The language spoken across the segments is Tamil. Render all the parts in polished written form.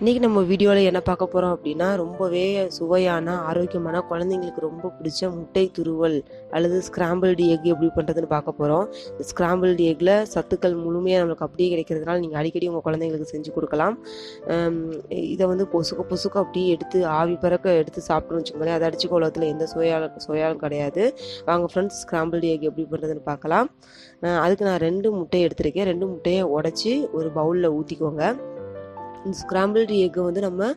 இன்றைக்கி நம்ம வீடியோவில் என்ன பார்க்க போகிறோம் அப்படின்னா ரொம்பவே சுவையான ஆரோக்கியமான குழந்தைங்களுக்கு ரொம்ப பிடிச்ச முட்டை துருவல் அல்லது ஸ்கிராம்பிள்டு எக் எப்படி பண்ணுறதுன்னு பார்க்க போகிறோம். ஸ்கிராம்பிள்டு எக்கில் சத்துக்கள் முழுமையாக நம்மளுக்கு அப்படியே கிடைக்கிறதுனால நீங்கள் அடிக்கடி உங்கள் குழந்தைங்களுக்கு செஞ்சு கொடுக்கலாம். இதை வந்து பொசுக்க அப்படியே எடுத்து ஆவி பறக்க எடுத்து சாப்பிட்டோன்னு வச்சுக்கோங்களேன். அதை அடிச்சுக்க உலகத்தில் எந்த சுவையாலும் கிடையாது. வாங்க ஃப்ரெண்ட்ஸ், ஸ்கிராம்பிள்டு எக் எப்படி பண்ணுறதுன்னு பார்க்கலாம். அதுக்கு நான் 2 முட்டையை எடுத்திருக்கேன். 2 முட்டையை உடச்சி ஒரு பவுலில் ஊற்றிக்கோங்க. இந்த ஸ்கிராம்பிள்டு எக்கை வந்து நம்ம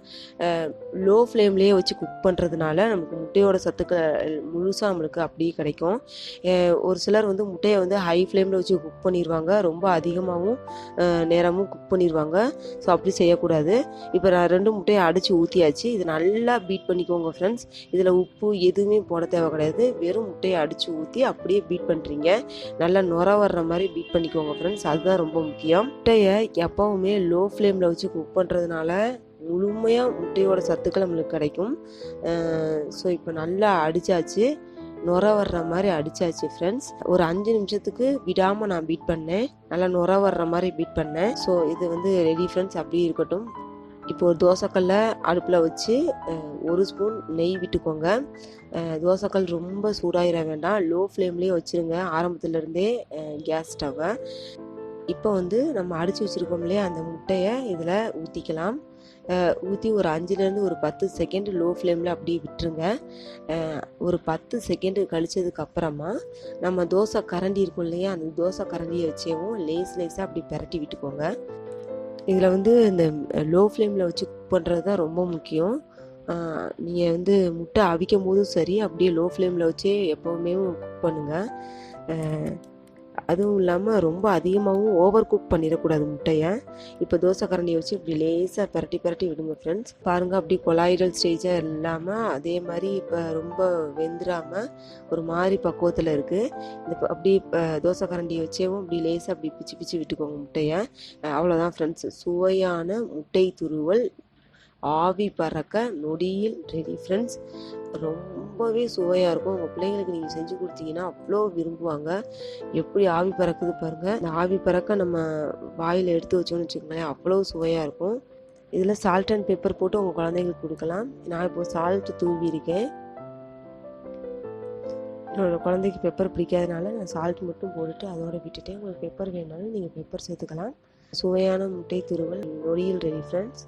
லோ ஃப்ளேம்லேயே வச்சு குக் பண்ணுறதுனால நமக்கு முட்டையோட சத்துக்கள் முழுசாக நம்மளுக்கு அப்படியே கிடைக்கும். ஒரு சிலர் வந்து முட்டையை வந்து ஹை ஃப்ளேமில் வச்சு குக் பண்ணிடுவாங்க, ரொம்ப அதிகமாகவும் நேரமும் குக் பண்ணிடுவாங்க. ஸோ அப்படி செய்யக்கூடாது. இப்போ நான் 2 முட்டையை அடித்து ஊற்றியாச்சு. இது நல்லா பீட் பண்ணிக்கோங்க ஃப்ரெண்ட்ஸ். இதில் உப்பு எதுவுமே போட தேவை கிடையாது. வெறும் முட்டையை அடித்து ஊற்றி அப்படியே பீட் பண்ணுறீங்க. நல்லா நுர வர்ற மாதிரி பீட் பண்ணிக்கோங்க ஃப்ரெண்ட்ஸ். அதுதான் ரொம்ப முக்கியம். முட்டையை எப்போவுமே லோ ஃப்ளேமில் வச்சு குக் பண்ணுறதுனால முழுமையாக முட்டையோட சத்துக்கள் நம்மளுக்கு கிடைக்கும். ஸோ இப்போ நல்லா அடித்தாச்சு, நுர வர்ற மாதிரி அடித்தாச்சு ஃப்ரெண்ட்ஸ். ஒரு 5 நிமிஷத்துக்கு விடாமல் நான் பீட் பண்ணேன். நல்லா நுர வர்ற மாதிரி பீட் பண்ணேன். ஸோ இது வந்து ரெடி ஃப்ரெண்ட்ஸ், அப்படியே இருக்கட்டும். இப்போ ஒரு தோசைக்கல்லை அடுப்பில் வச்சு 1 ஸ்பூன் நெய் விட்டுக்கோங்க. தோசைக்கல் ரொம்ப சூடாயிட வேண்டாம், லோ ஃப்ளேம்லேயே வச்சுருங்க ஆரம்பத்துலேருந்தே கேஸ் ஸ்டவ்வை. இப்போ வந்து நம்ம அடித்து வச்சுருக்கோம் இல்லையா, அந்த முட்டையை இதில் ஊற்றிக்கலாம். ஊற்றி ஒரு 5லேருந்து ஒரு 10 செகண்ட் லோ ஃப்ளேமில் அப்படியே விட்டுருங்க. ஒரு 10 செகண்டு கழிச்சதுக்கப்புறமா நம்ம தோசை கரண்டி இருக்கும் இல்லையா, அந்த தோசை கரண்டியை வச்சேவும் லேஸாக அப்படி பிரட்டி விட்டுக்கோங்க. இதில் வந்து இந்த லோ ஃப்ளேமில் வச்சு குக் பண்ணுறது தான் ரொம்ப முக்கியம். நீங்கள் வந்து முட்டை அவிக்கும் போதும் சரி, அப்படியே லோ ஃப்ளேமில் வச்சே எப்போவுமே குக் பண்ணுங்கள். அதுவும் இல்லாமல் ரொம்ப அதிகமாகவும் ஓவர் குக் பண்ணிடக்கூடாது முட்டையை. இப்போ தோசை கரண்டியை வச்சு இப்படி லேசாக பிரட்டி விடுங்க ஃப்ரெண்ட்ஸ். பாருங்கள், அப்படி கொலாய்டல் ஸ்டேஜாக இல்லாமல் அதே மாதிரி இப்போ ரொம்ப வெந்துடாமல் ஒரு மாதிரி பக்குவத்தில் இருக்குது. இந்த அப்படி தோசை கரண்டியை வச்சேவும் இப்படி லேசாக அப்படி பிச்சு விட்டுக்கோங்க முட்டையை. அவ்வளோதான் ஃப்ரெண்ட்ஸ், சுவையான முட்டை துருவல் ஆவி பறக்க நொடியில் ரெடி ஃப்ரெண்ட்ஸ். ரொம்பவே சுவையாக இருக்கும். உங்கள் பிள்ளைங்களுக்கு நீங்கள் செஞ்சு கொடுத்தீங்கன்னா அவ்வளோ விரும்புவாங்க. எப்படி ஆவி பறக்குது பாருங்கள். இந்த ஆவி பறக்க நம்ம வாயில் எடுத்து வச்சோன்னு வச்சுக்கோங்களேன், அவ்வளோ சுவையாக இருக்கும். இதில் சால்ட் அண்ட் பெப்பர் போட்டு உங்கள் குழந்தைங்களுக்கு கொடுக்கலாம். நான் இப்போ சால்ட் தூவி இருக்கேன். என்னோடய குழந்தைக்கு பெப்பர் பிடிக்காதனால நான் சால்ட் மட்டும் போட்டுட்டு அதோட விட்டுட்டேன். உங்களுக்கு பெப்பர் வேணாலும் நீங்கள் பெப்பர் சேர்த்துக்கலாம். சுவையான முட்டை துருவல் நொடியில் ரெடி ஃப்ரெண்ட்ஸ்.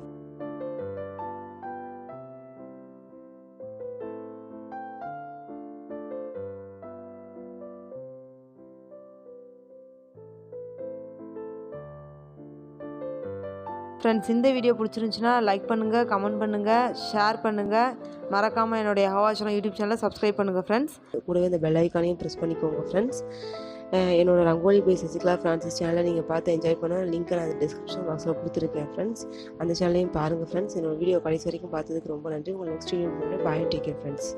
ஃப்ரெண்ட்ஸ், இந்த வீடியோ பிடிச்சிருந்துச்சுன்னா லைக் பண்ணுங்கள், கமெண்ட் பண்ணுங்கள், ஷேர் பண்ணுங்கள். மறக்காமல் என்னுடைய ஜெகோவா ஷாலோம் யூடியூப் சேனலை சப்ஸ்கிரைப் பண்ணுங்கள் ஃப்ரெண்ட்ஸ். கூடவே இந்த பெல் ஐக்கானையும் ப்ரெஸ் பண்ணிக்கோங்க ஃப்ரெண்ட்ஸ். என்னோட ரங்கோலி பை சசிகலா ஃப்ரான்சிஸ் சேனலை நீங்கள் பார்த்து என்ஜாய் பண்ண லிங்க்கை நான் டிஸ்கிரிப்ஷன் பாக்ஸில் கொடுத்துருக்கேன் ஃப்ரெண்ட்ஸ். அந்த சேனலையும் பாருங்கள் ஃப்ரெண்ட்ஸ். என்னோட வீடியோ கடைசி வரைக்கும் பார்த்ததுக்கு ரொம்ப நன்றி. உங்கள் நெக்ஸ்ட் வீடியோ பாய், டேக் கேர் ஃப்ரெண்ட்ஸ்.